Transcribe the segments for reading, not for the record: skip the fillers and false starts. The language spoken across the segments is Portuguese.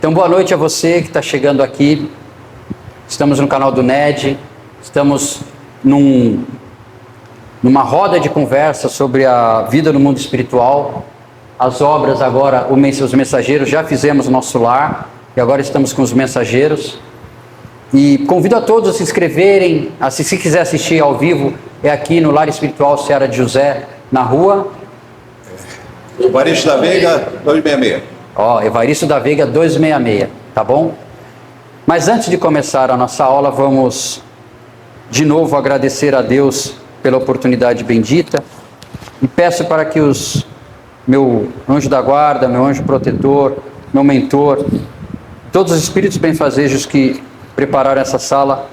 Então, boa noite a você que está chegando aqui. Estamos no canal do NED, estamos numa roda de conversa sobre a vida no mundo espiritual. As obras agora, os mensageiros, já fizemos o nosso lar e agora estamos com os mensageiros. E convido a todos a se inscreverem, se quiser assistir ao vivo, é aqui no Lar Espiritual Seara de José, na rua Evaristo da Veiga, 266. Evaristo da Veiga, 266, tá bom? Mas antes de começar a nossa aula, vamos de novo agradecer a Deus pela oportunidade bendita e peço para que meu anjo da guarda, meu anjo protetor, meu mentor, todos os espíritos benfazejos que prepararam essa sala,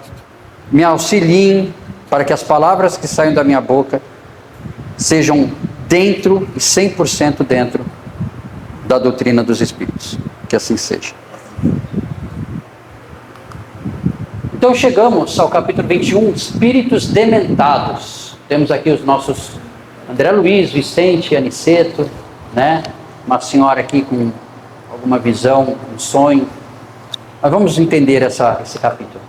me auxiliem para que as palavras que saem da minha boca sejam dentro e 100% dentro da doutrina dos espíritos. Que assim seja. Então chegamos ao capítulo 21, Espíritos Dementados. Temos aqui os nossos André Luiz, Vicente, Aniceto, né? Uma senhora aqui com alguma visão, um sonho. Mas vamos entender esse capítulo.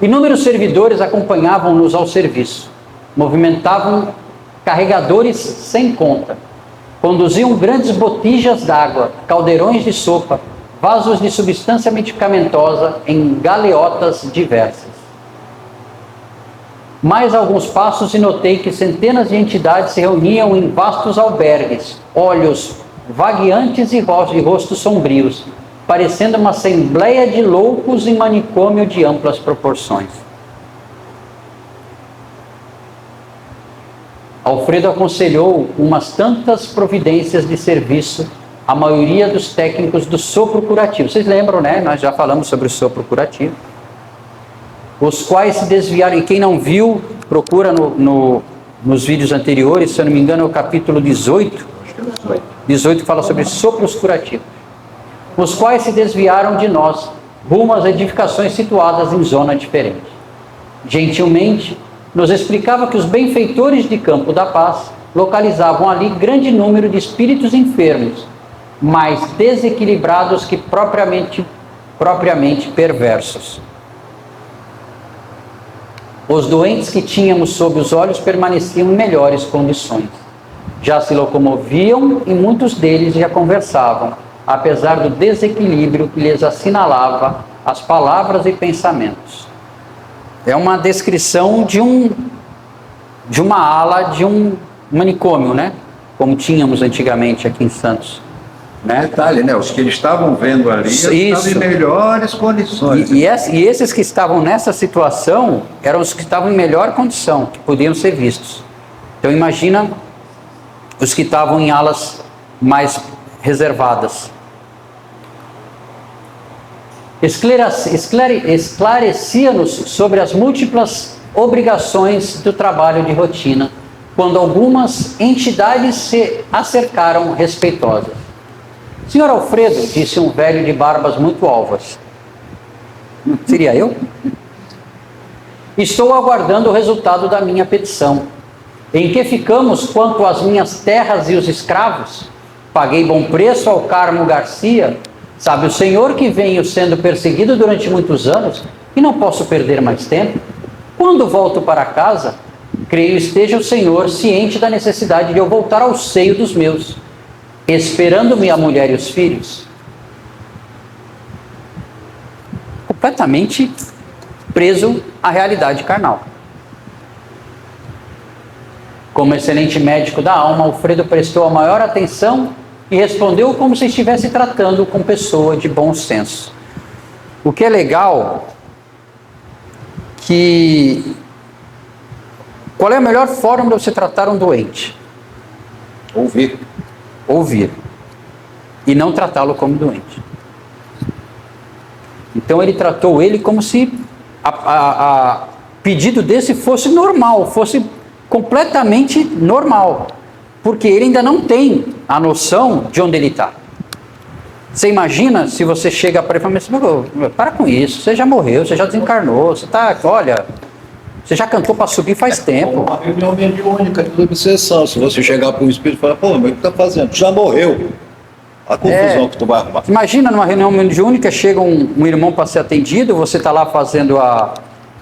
Inúmeros servidores acompanhavam-nos ao serviço. Movimentavam carregadores sem conta. Conduziam grandes botijas d'água, caldeirões de sopa, vasos de substância medicamentosa em galeotas diversas. Mais alguns passos e notei que centenas de entidades se reuniam em vastos albergues, olhos vagueantes e rostos sombrios, parecendo uma assembleia de loucos em manicômio de amplas proporções. Alfredo aconselhou umas tantas providências de serviço à maioria dos técnicos do sopro curativo. Vocês lembram, né? Nós já falamos sobre o sopro curativo. Os quais se desviaram, e quem não viu, procura nos vídeos anteriores, se eu não me engano é o capítulo 18. 18 fala sobre sopros curativos. Os quais se desviaram de nós, rumo às edificações situadas em zona diferente. Gentilmente, nos explicava que os benfeitores de Campo da Paz localizavam ali grande número de espíritos enfermos, mais desequilibrados que propriamente perversos. Os doentes que tínhamos sob os olhos permaneciam em melhores condições. Já se locomoviam e muitos deles já conversavam, apesar do desequilíbrio que lhes assinalava as palavras e pensamentos. É uma descrição de uma ala de um manicômio, né? Como tínhamos antigamente aqui em Santos. Né? Detalhe, né? Os que eles estavam vendo ali estavam em melhores condições. E esses que estavam nessa situação eram os que estavam em melhor condição, que podiam ser vistos. Então imagina os que estavam em alas mais reservadas. Esclarecia-nos sobre as múltiplas obrigações do trabalho de rotina, quando algumas entidades se acercaram respeitosas. Senhor Alfredo, disse um velho de barbas muito alvas. Seria eu? Estou aguardando o resultado da minha petição. Em que ficamos quanto às minhas terras e os escravos? Paguei bom preço ao Carmo Garcia. Sabe o senhor que venho sendo perseguido durante muitos anos e não posso perder mais tempo? Quando volto para casa, creio esteja o senhor ciente da necessidade de eu voltar ao seio dos meus, esperando-me a mulher e os filhos. Completamente preso à realidade carnal. Como excelente médico da alma, Alfredo prestou a maior atenção e respondeu como se estivesse tratando com pessoa de bom senso. O que é legal, qual é a melhor forma de você tratar um doente? Ouvir. E não tratá-lo como doente. Então ele tratou ele como se a pedido desse fosse normal, fosse completamente normal. Porque ele ainda não tem a noção de onde ele está. Você imagina se você chega para ele e fala, mas, para com isso, você já morreu, você já desencarnou, você está, olha, você já cantou para subir faz tempo. Uma reunião mediúnica de obsessão. Se você chegar para um espírito e falar, pô, mas o que está fazendo? Já morreu. A confusão que tu vai arrumar. Imagina numa reunião mediúnica, chega um irmão para ser atendido, você está lá fazendo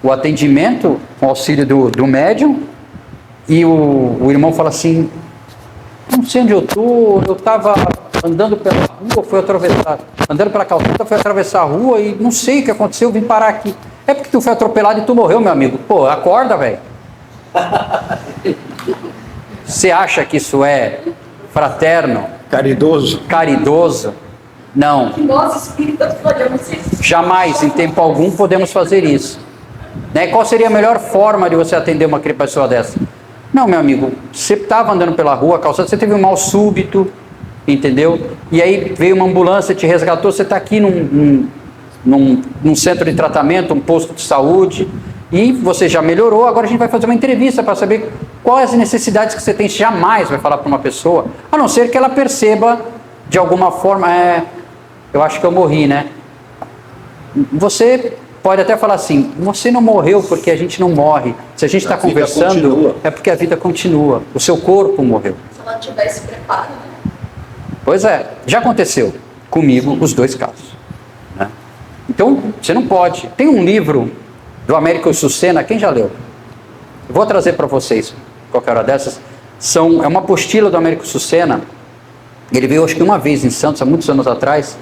o atendimento com auxílio do médium, e o irmão fala assim, não sei onde eu estava andando pela rua, fui atravessar, andando pela calçada, fui atravessar a rua e não sei o que aconteceu, vim parar aqui. É porque tu foi atropelado e tu morreu, meu amigo. Pô, acorda, velho. Você acha que isso é fraterno? Caridoso? Não. Nós espíritas podemos ser. Jamais, em tempo algum, podemos fazer isso. Né? Qual seria a melhor forma de você atender uma pessoa dessa? Não, meu amigo, você estava andando pela rua, calçada, você teve um mal súbito, entendeu? E aí veio uma ambulância, te resgatou, você está aqui num centro de tratamento, um posto de saúde, e você já melhorou, agora a gente vai fazer uma entrevista para saber quais as necessidades que você tem. Você jamais vai falar para uma pessoa, a não ser que ela perceba de alguma forma, eu acho que eu morri, né? Você pode até falar assim, você não morreu porque a gente não morre. Se a gente está conversando, continua. É porque a vida continua. O seu corpo morreu. Se ela tivesse preparado. Pois é, já aconteceu comigo os dois casos. Né? Então, você não pode. Tem um livro do Américo Sucena, quem já leu? Eu vou trazer para vocês, qualquer hora dessas. É uma apostila do Américo Sucena. Ele veio, acho que uma vez em Santos, há muitos anos atrás.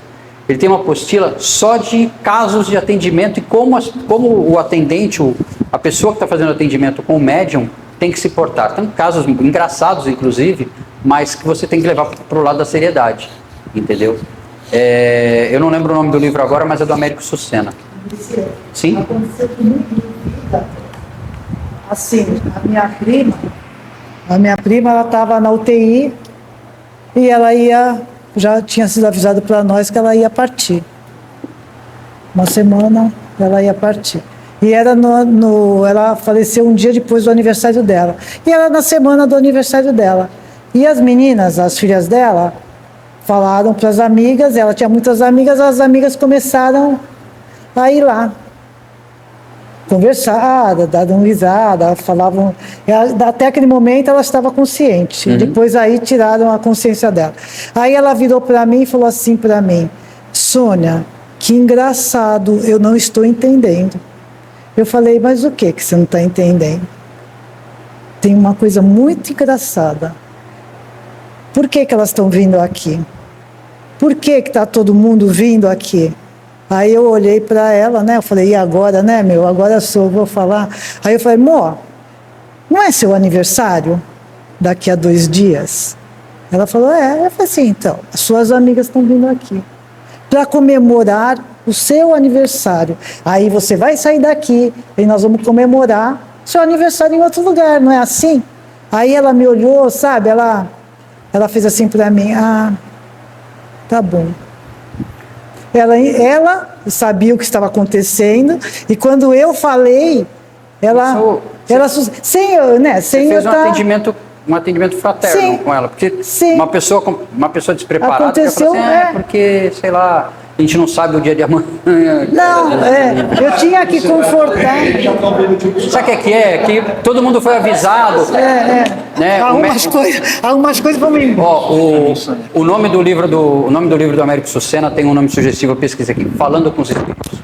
Ele tem uma apostila só de casos de atendimento e como o atendente, a pessoa que está fazendo atendimento com o médium, tem que se portar. Tem casos engraçados, inclusive, mas que você tem que levar para o lado da seriedade, entendeu? Eu não lembro o nome do livro agora, mas é do Américo Sucena. Sim? Aconteceu comigo em vida. Assim, a minha prima, ela estava na UTI e ela já tinha sido avisado para nós que ela ia partir. Uma semana ela ia partir. E era ela faleceu um dia depois do aniversário dela. E era na semana do aniversário dela. E as meninas, as filhas dela, falaram para as amigas, ela tinha muitas amigas, as amigas começaram a ir lá. Conversar, davam risada, falavam. Até aquele momento ela estava consciente. Uhum. Depois aí tiraram a consciência dela. Aí ela virou para mim e falou assim para mim: Sônia, que engraçado, eu não estou entendendo. Eu falei, mas o que você não está entendendo? Tem uma coisa muito engraçada. Por que elas estão vindo aqui? Por que está todo mundo vindo aqui? Aí eu olhei para ela, né? Eu falei, e agora, né, meu? Agora vou falar. Aí eu falei, amor, não é seu aniversário? Daqui a 2 dias? Ela falou, é. Eu falei assim, então, as suas amigas estão vindo aqui para comemorar o seu aniversário. Aí você vai sair daqui e nós vamos comemorar seu aniversário em outro lugar, não é assim? Aí ela me olhou, sabe? Ela fez assim para mim, tá bom. Ela sabia o que estava acontecendo e quando eu falei, sem eu fez um atendimento fraterno. Sim, com ela, porque sim. Uma pessoa despreparada aconteceu, assim, porque sei lá, a gente não sabe o dia de amanhã. Não, eu tinha que confortar. Sabe o que é? Que todo mundo foi avisado. Né? Algumas coisas vão me. O nome do livro do Américo Sucena tem um nome sugestivo, eu pesquisei aqui, Falando com os Espíritos.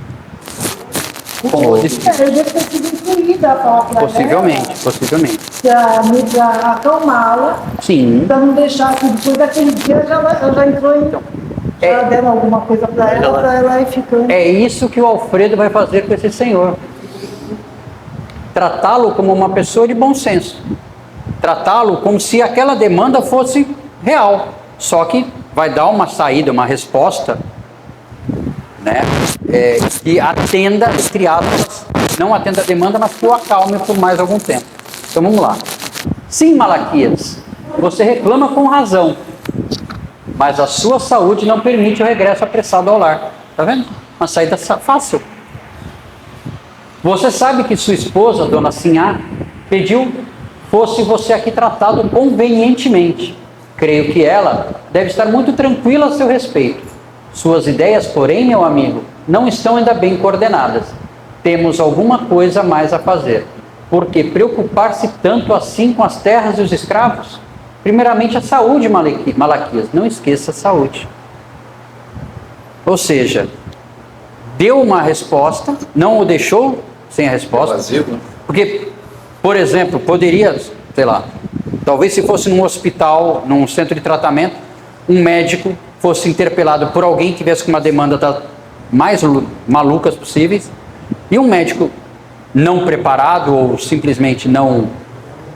Eu devo ter sido incluída a falar para Possivelmente. Para acalmá-la. Sim. Para não deixar que depois daquele dia ela já entrou em. Já deram alguma coisa para ela ir ficando. É isso que o Alfredo vai fazer com esse senhor. Tratá-lo como uma pessoa de bom senso. Tratá-lo como se aquela demanda fosse real. Só que vai dar uma saída, uma resposta, né? Que atenda, entre aspas, não atenda a demanda, mas que o acalme por mais algum tempo. Então vamos lá. Sim, Malaquias, você reclama com razão, mas a sua saúde não permite o regresso apressado ao lar. Tá vendo? Uma saída fácil. Você sabe que sua esposa, dona Sinhá, pediu fosse você aqui tratado convenientemente. Creio que ela deve estar muito tranquila a seu respeito. Suas ideias, porém, meu amigo, não estão ainda bem coordenadas. Temos alguma coisa mais a fazer. Por que preocupar-se tanto assim com as terras e os escravos? Primeiramente, a saúde, Malaquias. Não esqueça a saúde. Ou seja, deu uma resposta, não o deixou sem a resposta. Evasivo. Porque, por exemplo, poderia, sei lá, talvez se fosse num hospital, num centro de tratamento, um médico fosse interpelado por alguém que tivesse com uma demanda das mais malucas possíveis, e um médico não preparado ou simplesmente não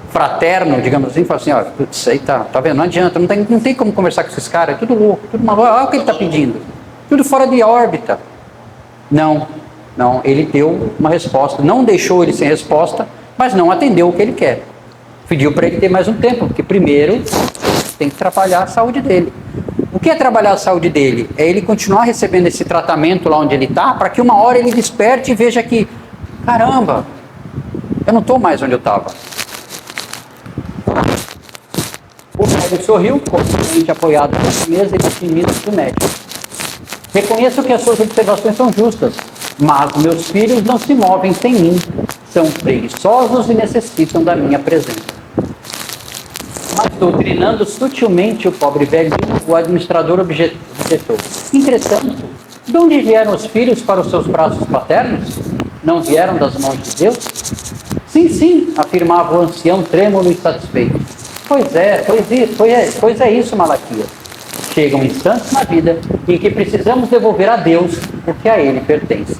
fraterno, digamos assim, fala assim, ó, isso aí tá vendo, não adianta, não tem como conversar com esses caras, é tudo louco, tudo maluco, olha o que ele está pedindo, tudo fora de órbita. Não, ele deu uma resposta, não deixou ele sem resposta, mas não atendeu o que ele quer. Pediu para ele ter mais um tempo, porque primeiro tem que trabalhar a saúde dele. O que é trabalhar a saúde dele? É ele continuar recebendo esse tratamento lá onde ele está, para que uma hora ele desperte e veja que, caramba, eu não estou mais onde eu estava. O médico sorriu, completamente apoiado na mesa e otimista do médico. Reconheço que as suas observações são justas, mas meus filhos não se movem sem mim. São preguiçosos e necessitam da minha presença. Mas, doutrinando sutilmente o pobre velhinho, o administrador objetou. Entretanto, de onde vieram os filhos para os seus braços paternos? Não vieram das mãos de Deus? Sim, afirmava o ancião trêmulo e satisfeito. Pois é isso, Malaquias. Chegam instantes na vida em que precisamos devolver a Deus o que a Ele pertence.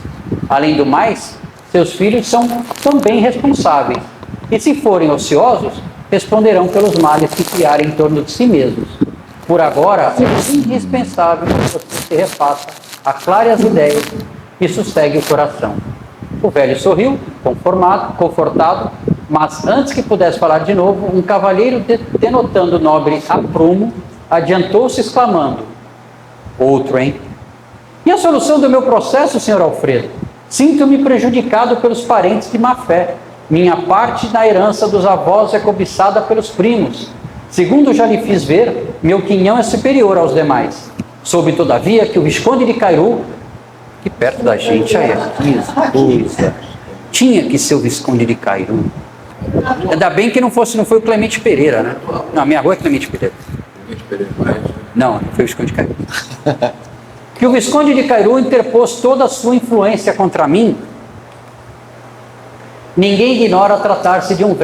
Além do mais, seus filhos são também responsáveis. E se forem ociosos, responderão pelos males que criarem em torno de si mesmos. Por agora, é indispensável que você se refaça, aclare as ideias e sossegue o coração. O velho sorriu, confortado, mas antes que pudesse falar de novo, um cavalheiro, denotando nobre aprumo, adiantou-se exclamando: outro, hein? E a solução do meu processo, Sr. Alfredo? Sinto-me prejudicado pelos parentes de má fé. Minha parte na herança dos avós é cobiçada pelos primos. Segundo já lhe fiz ver, meu quinhão é superior aos demais. Soube, todavia, que o Visconde de Cairu, que perto da gente, aí, coisa, tinha que ser o Visconde de Cairu. Ainda bem que não foi o Clemente Pereira, né? Não, a minha rua é Clemente Pereira. Não foi o Visconde de Cairu. Que o Visconde de Cairu interpôs toda a sua influência contra mim. Ninguém ignora tratar-se de um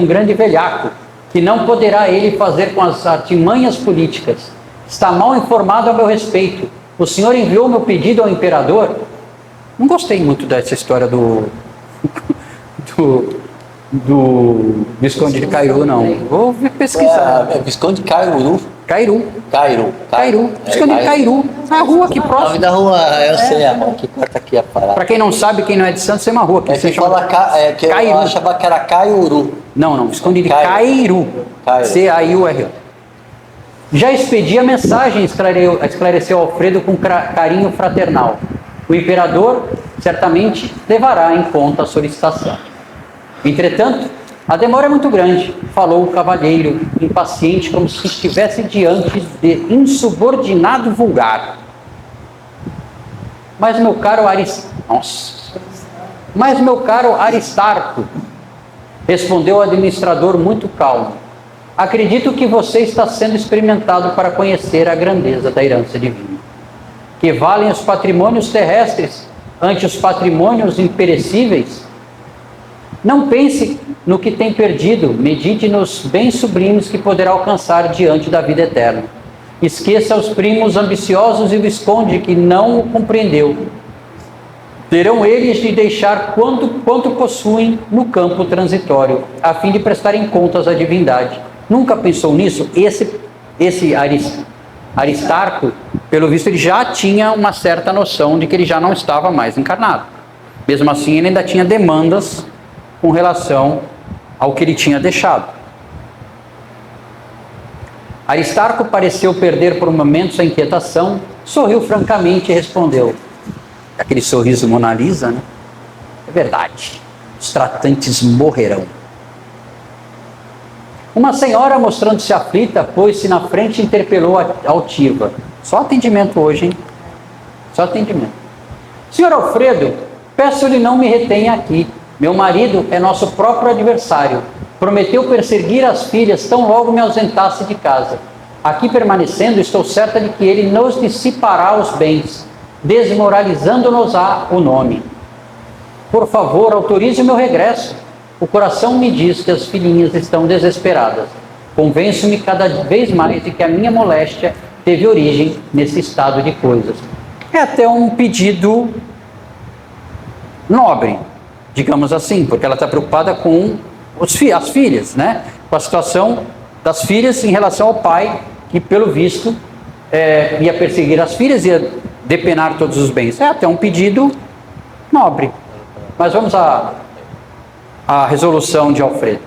grande velhaco, que não poderá ele fazer com as artimanhas políticas. Está mal informado a meu respeito. O senhor enviou meu pedido ao imperador? Não gostei muito dessa história do Visconde de Cairu, não. Vou pesquisar. É Visconde de Cairu. Cairu. Visconde de Cairu. Na rua aqui O nome próximo. da rua, eu sei, a rua que corta aqui a parada. Para quem não sabe, quem não é de Santos, tem uma rua que É se que chama fala que eu Cairu. achava que era Caiuru. Não, Visconde de Cairu. Cairu. C-A-I-U-R. Já expedia mensagem, esclareceu Alfredo com carinho fraternal. O imperador certamente levará em conta a solicitação. Entretanto, a demora é muito grande, falou o cavalheiro, impaciente, como se estivesse diante de insubordinado vulgar. Mas meu caro Aristarco, respondeu o administrador muito calmo, acredito que você está sendo experimentado para conhecer a grandeza da herança divina. Que valem os patrimônios terrestres ante os patrimônios imperecíveis? Não pense no que tem perdido, medite nos bens sublimes que poderá alcançar diante da vida eterna. Esqueça os primos ambiciosos e o Visconde que não o compreendeu. Terão eles de deixar quanto possuem no campo transitório, a fim de prestarem contas à divindade. Nunca pensou nisso? Esse Aristarco, pelo visto, ele já tinha uma certa noção de que ele já não estava mais encarnado. Mesmo assim, ele ainda tinha demandas com relação ao que ele tinha deixado. Aristarco pareceu perder por momentos a inquietação, sorriu francamente e respondeu, aquele sorriso Mona Lisa, né? É verdade, os tratantes morrerão. Uma senhora, mostrando-se aflita, pôs-se na frente e interpelou a altiva. Só atendimento hoje, hein? Só atendimento. Senhor Alfredo, peço-lhe não me retenha aqui. Meu marido é nosso próprio adversário. Prometeu perseguir as filhas tão logo me ausentasse de casa. Aqui permanecendo, estou certa de que ele nos dissipará os bens. desmoralizando-nos-á o nome. Por favor, autorize o meu regresso. O coração me diz que as filhinhas estão desesperadas. Convenço-me cada vez mais de que a minha moléstia teve origem nesse estado de coisas. É até um pedido nobre, digamos assim, porque ela está preocupada com as filhas, né? Com a situação das filhas em relação ao pai, que pelo visto ia perseguir as filhas, ia depenar todos os bens. É até um pedido nobre. Mas vamos à resolução de Alfredo.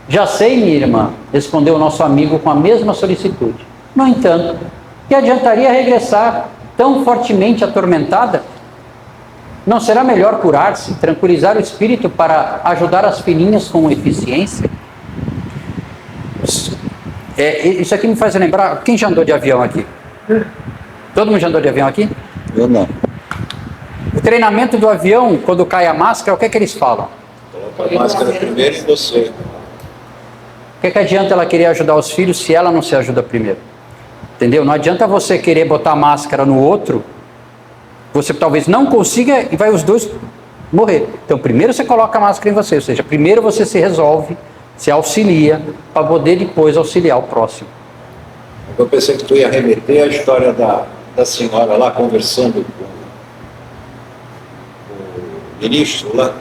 Já sei, minha irmã, respondeu o nosso amigo com a mesma solicitude. No entanto, que adiantaria regressar tão fortemente atormentada? Não será melhor curar-se, tranquilizar o espírito para ajudar as filhinhas com eficiência? Isso aqui me faz lembrar... Quem já andou de avião aqui? Todo mundo já andou de avião aqui? Eu não. O treinamento do avião, quando cai a máscara, o que é que eles falam? Coloca a máscara primeiro em você. O que é que adianta ela querer ajudar os filhos se ela não se ajuda primeiro? Entendeu? Não adianta você querer botar máscara no outro, você talvez não consiga e vai os dois morrer. Então primeiro você coloca a máscara em você, ou seja, primeiro você se resolve, se auxilia, para poder depois auxiliar o próximo. Eu pensei que tu ia remeter a história da senhora lá conversando com o ministro lá.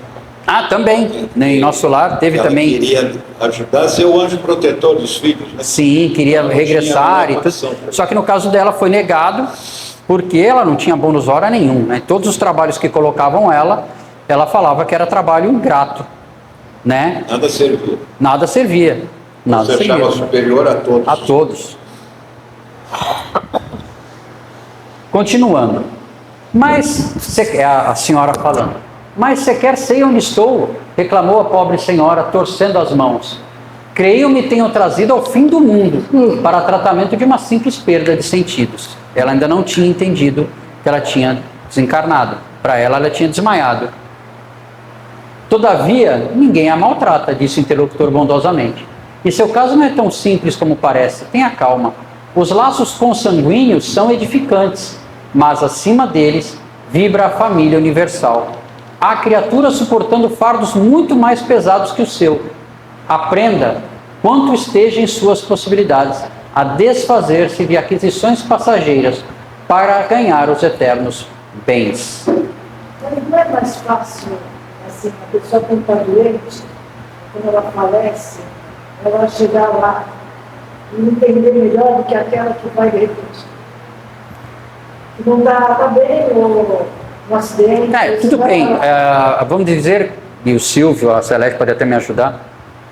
Ah, também. Em nosso lar teve Ela também... queria ajudar a ser o anjo protetor dos filhos, né? Sim, queria regressar e tudo. Só que no caso dela foi negado, porque ela não tinha bônus hora nenhum, né? Todos os trabalhos que colocavam ela falava que era trabalho ingrato, né? Nada serviu. Nada servia. Nada Você servia. achava superior a todos. A todos. Continuando. Mas, a senhora falando. Mas sequer sei onde estou, reclamou a pobre senhora, torcendo as mãos. Creio me tenho trazido ao fim do mundo, para tratamento de uma simples perda de sentidos. Ela ainda não tinha entendido que ela tinha desencarnado. Para ela tinha desmaiado. Todavia, ninguém a maltrata, disse o interlocutor bondosamente. E seu caso não é tão simples como parece. Tenha calma. Os laços consanguíneos são edificantes, mas acima deles vibra a família universal. Há criaturas suportando fardos muito mais pesados que o seu. Aprenda, quanto esteja em suas possibilidades, a desfazer-se de aquisições passageiras para ganhar os eternos bens. Não é mais fácil, assim, a pessoa quando está doente, quando ela falece, ela chegar lá e entender melhor do que aquela que vai de repente. Que não está bem, ou um acidente. Tudo bem. Vamos dizer, e o Silvio, a Celeste pode até me ajudar,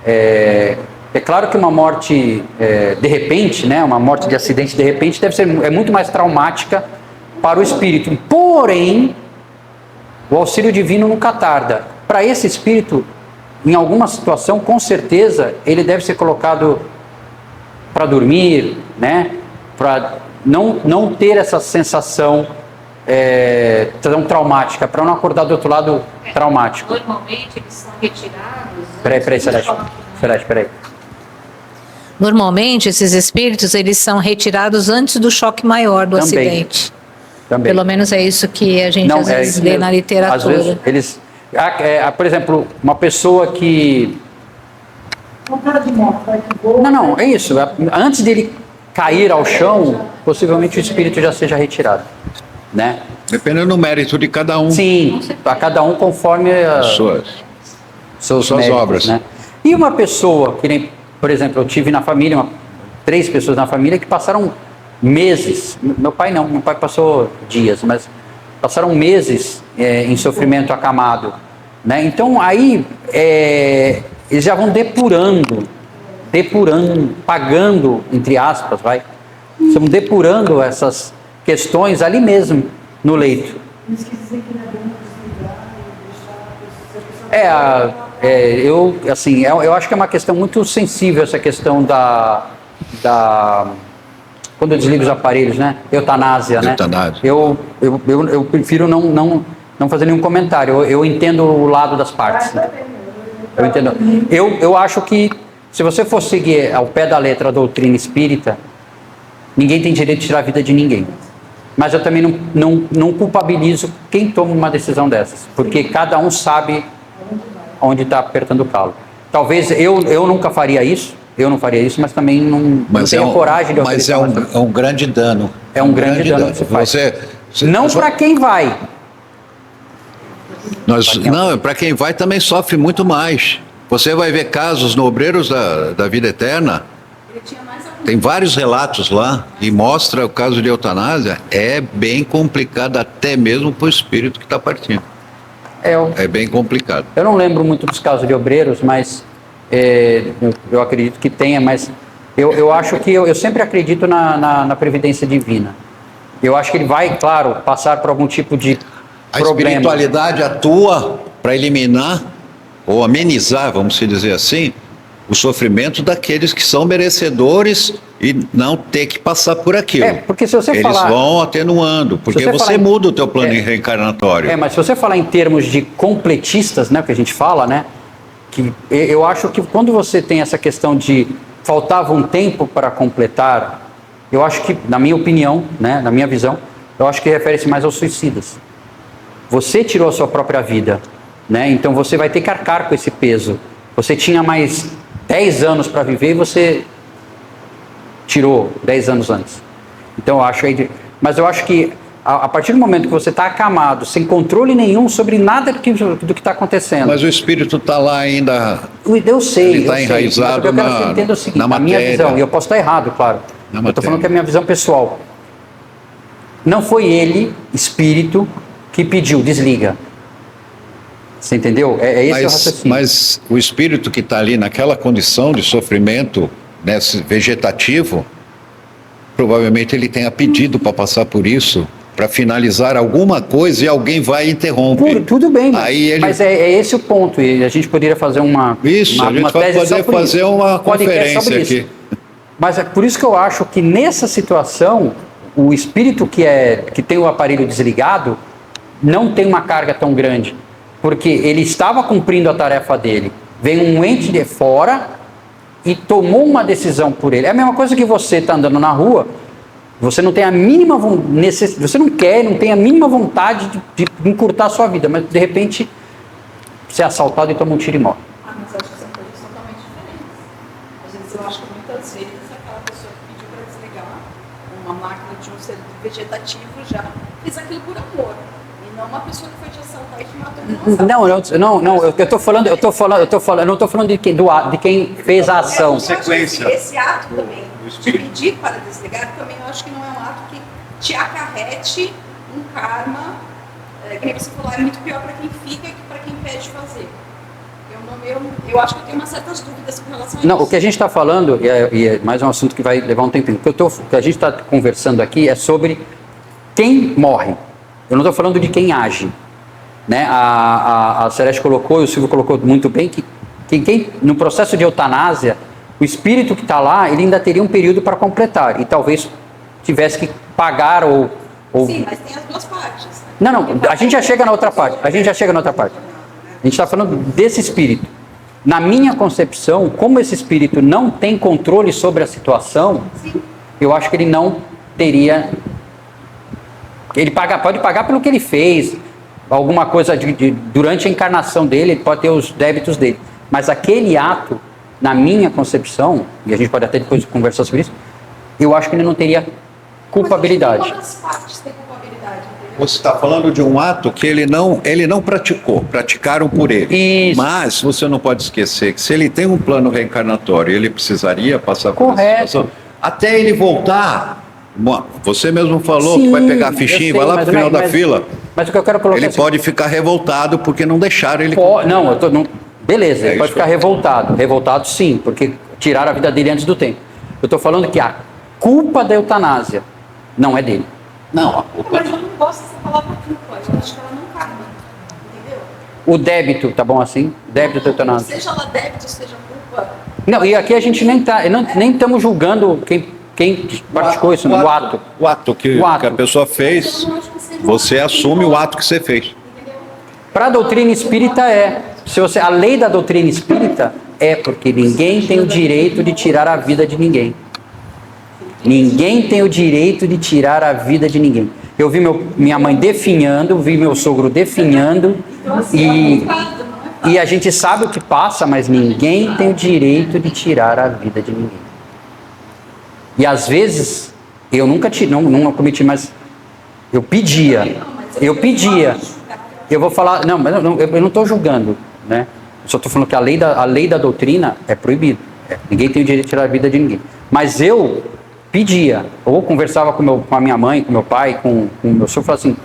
é claro que uma morte de repente, né, uma morte de acidente de repente deve ser muito mais traumática para o espírito. Porém, o auxílio divino nunca tarda. Para esse espírito, em alguma situação, com certeza, ele deve ser colocado para dormir, né, para não ter essa sensação tão traumática, para não acordar do outro lado traumático. Normalmente eles são retirados. Peraí, Celeste, peraí. Normalmente esses espíritos eles são retirados antes do choque maior do acidente. Também. Pelo menos é isso que a gente às vezes lê na literatura. Às vezes eles, por exemplo, uma pessoa que não, é isso. Antes dele cair ao chão, possivelmente o espírito já seja retirado, né? Dependendo do mérito de cada um. Sim, a cada um conforme suas méritos, obras, né? E uma pessoa que nem, por exemplo, eu tive na família 3 pessoas na família que passaram meses. Meu pai não, meu pai passou dias, mas passaram meses em sofrimento acamado, né? Então aí eles já vão depurando, pagando, entre aspas, estão depurando essas questões ali mesmo, no leito. Eu acho que é uma questão muito sensível essa questão quando eu desligo os aparelhos, né? Eutanásia, né? Eu prefiro não fazer nenhum comentário. Eu entendo o lado das partes. Né? Eu entendo. Eu acho que se você for seguir ao pé da letra a doutrina espírita, ninguém tem direito de tirar a vida de ninguém. Mas eu também não culpabilizo quem toma uma decisão dessas, porque cada um sabe onde está apertando o calo. Talvez eu nunca faria isso, eu não faria isso, mas também não tenho coragem de Mas é um grande dano. É um grande dano que se faz. Não para quem vai. Não, para quem vai também sofre muito mais. Você vai ver casos no Obreiros da Vida Eterna, tem vários relatos lá, e mostra o caso de eutanásia, é bem complicado até mesmo para o espírito que está partindo. É bem complicado. Eu não lembro muito dos casos de obreiros, mas eu acredito que tenha, mas eu acho que eu sempre acredito na previdência divina. Eu acho que ele vai, claro, passar por algum tipo de A problema. espiritualidade atua para eliminar ou amenizar, vamos dizer assim, o sofrimento daqueles que são merecedores e não ter que passar por aquilo. Porque se você Eles falar... vão atenuando, porque você muda o teu plano reencarnatório. Mas se você falar em termos de completistas, né, que a gente fala, né, que eu acho que quando você tem essa questão de faltava um tempo para completar, eu acho que, na minha opinião, né, na minha visão, eu acho que refere-se mais aos suicidas. Você tirou a sua própria vida, né, então você vai ter que arcar com esse peso. Você tinha mais 10 anos para viver e você tirou 10 anos antes. Então mas eu acho que a partir do momento que você está acamado, sem controle nenhum sobre nada do que está acontecendo. Mas o espírito está lá ainda. Eu sei. Ele está enraizado mas eu quero que você entenda o seguinte, na a minha matéria. visão, e eu posso estar errado, claro. Eu estou falando que é a minha visão pessoal. Não foi ele, espírito, que pediu, desliga. Você entendeu? É esse o raciocínio. Mas o espírito que está ali naquela condição de sofrimento, né, vegetativo, provavelmente ele tenha pedido para passar por isso, para finalizar alguma coisa e alguém vai e interrompe. Tudo bem, mas é esse o ponto. E a gente poderia fazer uma tese poder fazer uma conferência aqui. Mas é por isso que eu acho que nessa situação, o espírito que tem o aparelho desligado não tem uma carga tão grande. Porque ele estava cumprindo a tarefa dele. Veio um ente de fora e tomou uma decisão por ele. É a mesma coisa que você está andando na rua, você não tem a mínima necessidade, você não tem a mínima vontade de encurtar a sua vida, mas de repente você é assaltado e toma um tiro e morre. Mas acho que são coisas totalmente diferentes. Às vezes eu acho que muitas vezes aquela pessoa que pediu para desligar uma máquina de um ser vegetativo já fez aquilo por amor. Não uma pessoa que foi te assaltar e te matou com Não, eu estou falando, eu não estou falando de quem fez a ação. Esse ato também, de pedir para desligar, também eu acho que não é um ato que te acarrete um karma, que nem você falou, é muito pior para quem fica que para quem pede fazer. Eu acho que eu tenho umas certas dúvidas com relação a isso. Não, o que a gente está falando, e é mais um assunto que vai levar um tempinho, o que a gente está conversando aqui é sobre quem morre. Eu não estou falando de quem age. Né? A Celeste colocou, e o Silvio colocou muito bem, que quem, no processo de eutanásia, o espírito que está lá, ele ainda teria um período para completar. E talvez tivesse que pagar ou... Sim, mas tem as duas partes. Não, a gente já chega na outra parte. A gente está falando desse espírito. Na minha concepção, como esse espírito não tem controle sobre a situação, eu acho que ele não teria... Ele pode pagar pelo que ele fez, alguma coisa durante a encarnação dele, ele pode ter os débitos dele. Mas aquele ato, na minha concepção, e a gente pode até depois conversar sobre isso, eu acho que ele não teria culpabilidade. Mas todas as partes têm culpabilidade, entendeu? Você está falando de um ato que ele não praticou, praticaram por ele. Isso. Mas você não pode esquecer que se ele tem um plano reencarnatório, ele precisaria passar por essa situação. Até ele voltar... Você mesmo falou que vai pegar a fichinha e vai lá para o final da fila. Mas o que eu quero colocar ele pode ficar revoltado porque não deixaram ele... Beleza, ele pode ficar revoltado. Revoltado sim, porque tiraram a vida dele antes do tempo. Eu estou falando que a culpa da eutanásia não é dele. Não, a culpa... Mas eu não gosto dessa palavra culpa. Eu acho que ela não cabe. Entendeu? O débito, tá bom assim? Débito da eutanásia. Seja ela débito, seja culpa. Não, e aqui a gente nem estamos julgando quem praticou isso, o ato. O ato que a pessoa fez, você assume o ato que você fez. Para a doutrina espírita a lei da doutrina espírita é porque ninguém tem o direito de tirar a vida de ninguém. Ninguém tem o direito de tirar a vida de ninguém. Eu vi minha mãe definhando, vi meu sogro definhando, e a gente sabe o que passa, mas ninguém tem o direito de tirar a vida de ninguém. E às vezes, eu nunca cometi, mas eu pedia. Eu vou falar, não, mas eu não estou julgando, né? Eu só estou falando que a lei da doutrina é proibido. Ninguém tem o direito de tirar a vida de ninguém. Mas eu pedia, ou conversava com a minha mãe, com meu pai, com o meu sogro, falava assim,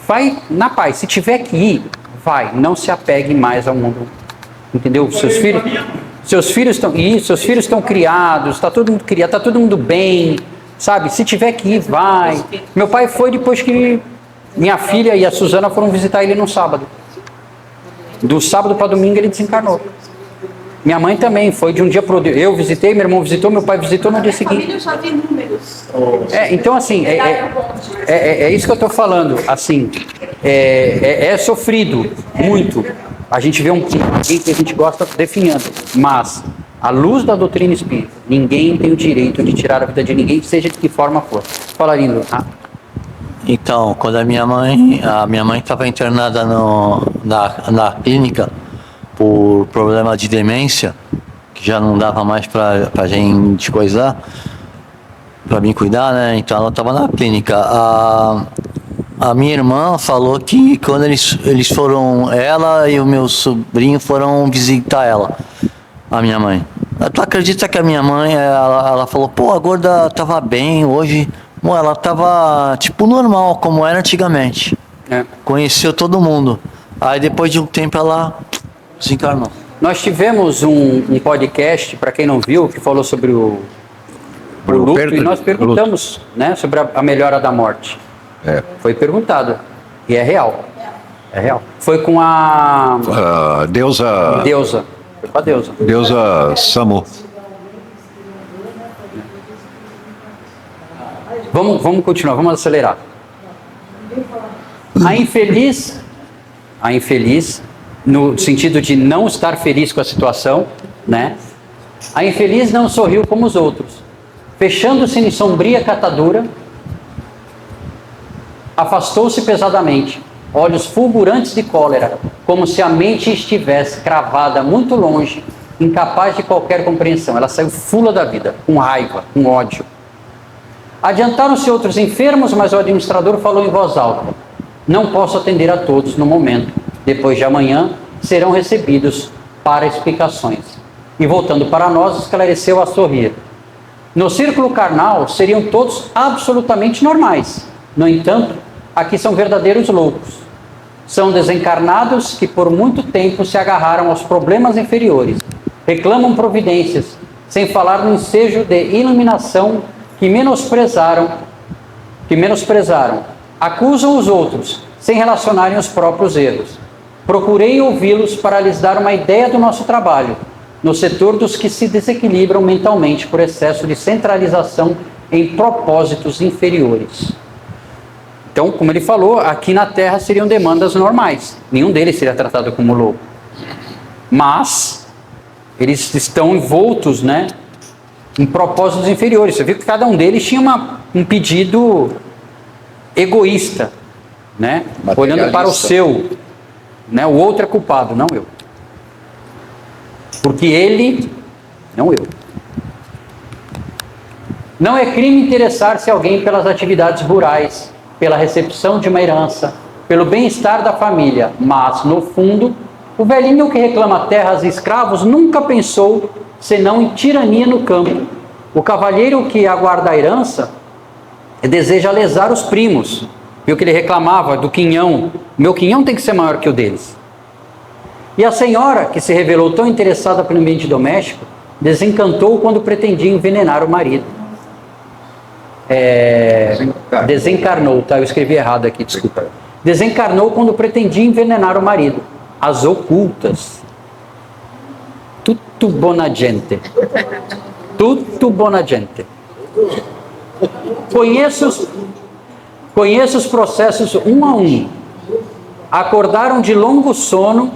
vai na paz, se tiver que ir, vai, não se apegue mais ao mundo, entendeu? Seus filhos estão criados, está todo mundo criado, está todo mundo bem, sabe? Se tiver que ir, vai. Meu pai foi depois que minha filha e a Suzana foram visitar ele no sábado. Do sábado para domingo ele desencarnou. Minha mãe também foi de um dia para o outro. Eu visitei, meu irmão visitou, meu pai visitou no dia seguinte. A família já vi números. Então assim, é isso que eu estou falando. Assim, é sofrido muito. A gente vê alguém que a gente gosta definhando, mas à luz da doutrina espírita, ninguém tem o direito de tirar a vida de ninguém, seja de que forma for. Fala, Lindo. Então, quando a minha mãe estava internada na clínica por problema de demência, que já não dava mais pra gente coisar, pra mim cuidar, né? Então ela estava na clínica. A minha irmã falou que quando eles foram, ela e o meu sobrinho foram visitar ela, a minha mãe. Tu acredita que a minha mãe, ela falou, pô, a gorda tava bem hoje. Bom, ela tava, tipo, normal, como era antigamente. Conheceu todo mundo. Aí, depois de um tempo, ela desencarnou. Nós tivemos um podcast, para quem não viu, que falou sobre o luto, e nós perguntamos, né, sobre a melhora da morte. Foi perguntado. E é real. É real. Foi com a... Deusa. Foi com a Deusa. Deusa Samu. Vamos continuar, vamos acelerar. A infeliz, no sentido de não estar feliz com a situação, né? A infeliz não sorriu como os outros. Fechando-se em sombria catadura, afastou-se pesadamente, olhos fulgurantes de cólera, como se a mente estivesse cravada muito longe, incapaz de qualquer compreensão. Ela saiu fula da vida, com raiva, com ódio. Adiantaram-se outros enfermos, mas o administrador falou em voz alta: não posso atender a todos no momento. Depois de amanhã serão recebidos para explicações. E voltando para nós, esclareceu a sorrir. No círculo carnal seriam todos absolutamente normais. No entanto, aqui são verdadeiros loucos. São desencarnados que por muito tempo se agarraram aos problemas inferiores. Reclamam providências, sem falar no ensejo de iluminação que menosprezaram, acusam os outros, sem relacionarem os próprios erros. Procurei ouvi-los para lhes dar uma ideia do nosso trabalho, no setor dos que se desequilibram mentalmente por excesso de centralização em propósitos inferiores. Então, como ele falou, aqui na Terra seriam demandas normais. Nenhum deles seria tratado como louco. Mas, eles estão envoltos, né, em propósitos inferiores. Você viu que cada um deles tinha um pedido egoísta, né? Olhando para o seu, né? O outro é culpado, não eu. Porque ele, não eu. Não é crime interessar-se alguém pelas atividades rurais, pela recepção de uma herança, pelo bem-estar da família, mas, no fundo, o velhinho que reclama terras e escravos nunca pensou senão em tirania no campo. O cavalheiro que aguarda a herança deseja lesar os primos. Viu que ele reclamava do quinhão. Meu quinhão tem que ser maior que o deles. E a senhora, que se revelou tão interessada pelo ambiente doméstico, desencantou quando pretendia envenenar o marido. Desencarnou, tá? Eu escrevi errado aqui, desculpa. Desencarnou quando pretendia envenenar o marido. As ocultas. Tutto buona gente. Tutto buona gente. Conheço os processos um a um. Acordaram de longo sono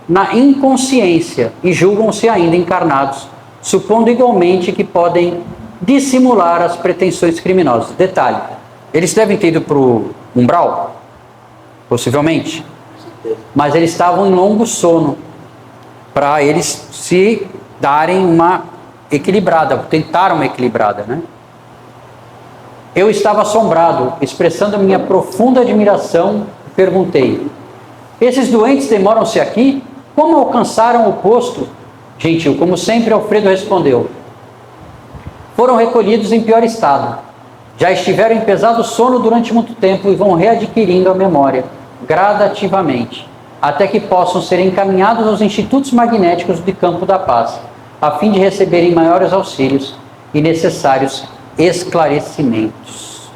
na inconsciência e julgam-se ainda encarnados, supondo igualmente que podem dissimular as pretensões criminosas. Detalhe, eles devem ter ido para o umbral, possivelmente, mas eles estavam em longo sono, para eles se darem uma equilibrada, tentaram uma equilibrada, né? Eu estava assombrado, expressando minha profunda admiração, perguntei: esses doentes demoram-se aqui? Como alcançaram o posto? Gentil, como sempre, Alfredo respondeu: foram recolhidos em pior estado. Já estiveram em pesado sono durante muito tempo e vão readquirindo a memória, gradativamente, até que possam ser encaminhados aos institutos magnéticos de Campo da Paz, a fim de receberem maiores auxílios e necessários esclarecimentos.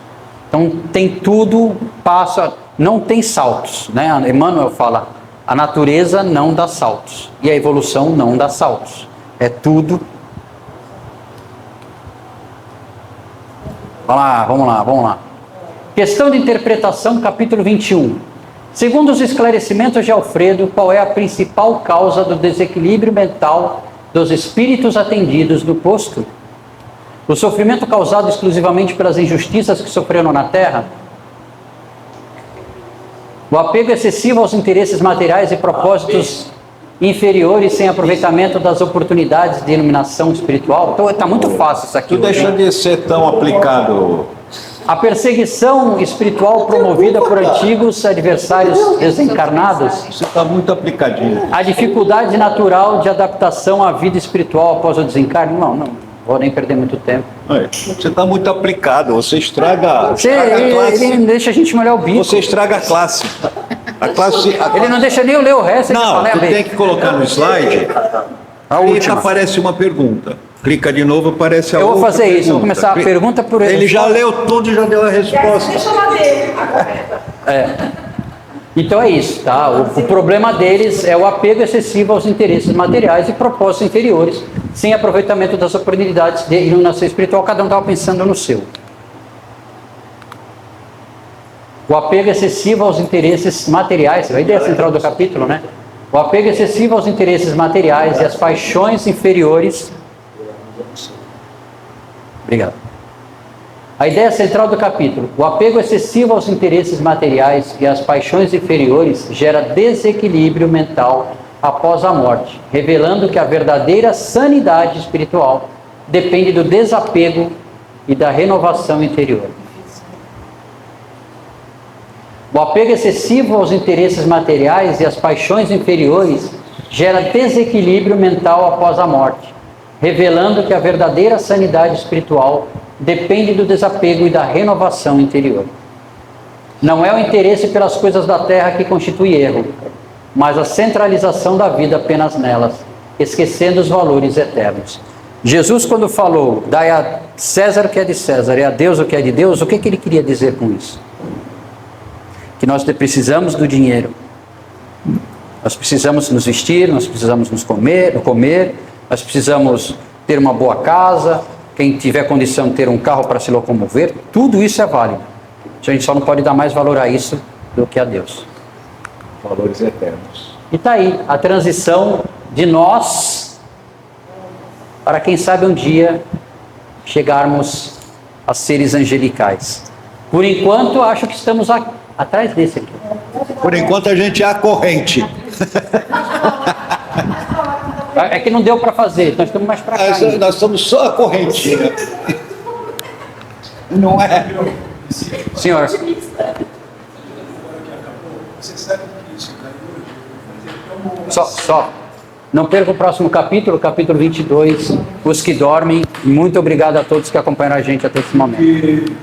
Então tem tudo, não tem saltos, né? Emmanuel fala, a natureza não dá saltos e a evolução não dá saltos. É tudo. Vamos lá. Questão de interpretação, capítulo 21. Segundo os esclarecimentos de Alfredo, qual é a principal causa do desequilíbrio mental dos espíritos atendidos no posto? O sofrimento causado exclusivamente pelas injustiças que sofreram na Terra? O apego excessivo aos interesses materiais e propósitos inferiores sem aproveitamento das oportunidades de iluminação espiritual? Então está muito fácil isso aqui. Tu deixa de ser tão aplicado. A perseguição espiritual promovida por antigos adversários desencarnados? Você está muito aplicadinho. A dificuldade natural de adaptação à vida espiritual após o desencarne? Não vou nem perder muito tempo. Você está muito aplicado, você estraga, a classe. Ele não deixa a gente molhar o bico. Você estraga a classe. Ele não deixa nem eu ler o resto. Não, tu tem que colocar no slide. A Clica, última. aparece uma pergunta. Clica de novo, aparece a outra. Eu vou fazer pergunta. isso, vou começar a pergunta por ele. Ele já leu tudo e já deu a resposta. Deixa lá dele a correta. Então é isso, tá? O problema deles é o apego excessivo aos interesses materiais e propósitos inferiores, sem aproveitamento das oportunidades de iluminação espiritual. Cada um estava pensando no seu. O apego excessivo aos interesses materiais, a ideia central do capítulo, né? O apego excessivo aos interesses materiais e às paixões inferiores. Obrigado. A ideia central do capítulo: o apego excessivo aos interesses materiais e às paixões inferiores gera desequilíbrio mental após a morte, revelando que a verdadeira sanidade espiritual depende do desapego e da renovação interior. O apego excessivo aos interesses materiais e às paixões inferiores gera desequilíbrio mental após a morte, revelando que a verdadeira sanidade espiritual depende do desapego e da renovação interior. Não é o interesse pelas coisas da terra que constitui erro, mas a centralização da vida apenas nelas, esquecendo os valores eternos. Jesus, quando falou, dai a César o que é de César e a Deus o que é de Deus, o que ele queria dizer com isso? Que nós precisamos do dinheiro. Nós precisamos nos vestir, nós precisamos nos comer, nós precisamos ter uma boa casa, quem tiver condição de ter um carro para se locomover, tudo isso é válido. A gente só não pode dar mais valor a isso do que a Deus. Valores eternos. E está aí a transição de nós para, quem sabe, um dia chegarmos a seres angelicais. Por enquanto, acho que estamos atrás desse aqui. Por enquanto a gente é a corrente. É que não deu para fazer, nós estamos mais para cá. Nós somos só a correntinha. Não é? Senhor. Só. Não perca o próximo capítulo, capítulo 22, os que dormem. Muito obrigado a todos que acompanharam a gente até esse momento.